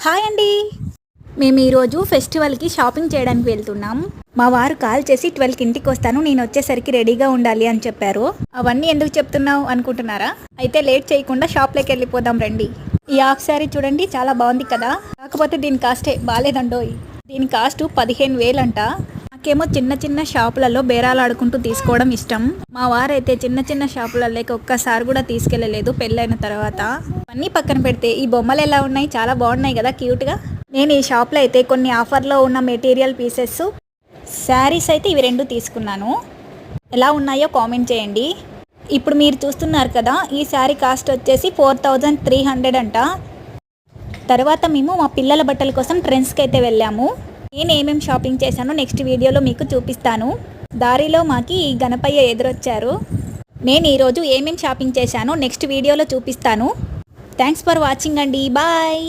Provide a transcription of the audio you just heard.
Hi అండి. మేము ఈరోజు ఫెస్టివల్కి షాపింగ్ చేయడానికి వెళ్తున్నాం. మా వారు కాల్ చేసి 12కి ఇంటికి వస్తాను, నేను వచ్చేసరికి రెడీగా ఉండాలి అని చెప్పారు. అవన్నీ ఎందుకు చెప్తున్నావు అనుకుంటున్నారా? అయితే లేట్ చేయకుండా షాప్లోకి వెళ్ళిపోదాం రండి. ఈ హాఫ్ శారీ చూడండి, చాలా బాగుంది కదా. కాకపోతే దీని కాస్టే బాగాలేదండోయ్. దీని కాస్ట్ 15,000 అంట. నాకేమో చిన్న చిన్న షాపులలో బేరాలు ఆడుకుంటూ తీసుకోవడం ఇష్టం. మా వారైతే చిన్న చిన్న షాపులలోకి ఒక్కసారి కూడా తీసుకెళ్ళలేదు పెళ్ళైన తర్వాత. అన్నీ పక్కన పెడితే ఈ బొమ్మలు ఎలా ఉన్నాయి, చాలా బాగున్నాయి కదా క్యూట్గా. నేను ఈ షాప్లో అయితే కొన్ని ఆఫర్లో ఉన్న మెటీరియల్ పీసెస్, శారీస్ అయితే ఇవి 2 తీసుకున్నాను. ఎలా ఉన్నాయో కామెంట్ చేయండి. ఇప్పుడు మీరు చూస్తున్నారు కదా, ఈ శారీ కాస్ట్ వచ్చేసి 4,300 అంట. తర్వాత మేము మా పిల్లల బట్టల కోసం ట్రెండ్స్కి అయితే వెళ్ళాము. నేను ఏమేమి షాపింగ్ చేశానో నెక్స్ట్ వీడియోలో మీకు చూపిస్తాను. దారిలో మాకి ఈ గణపయ్య ఎదురొచ్చారు. నేను ఈరోజు ఏమేమి షాపింగ్ చేశానో నెక్స్ట్ వీడియోలో చూపిస్తాను. థ్యాంక్స్ ఫర్ వాచింగ్ అండి. బాయ్.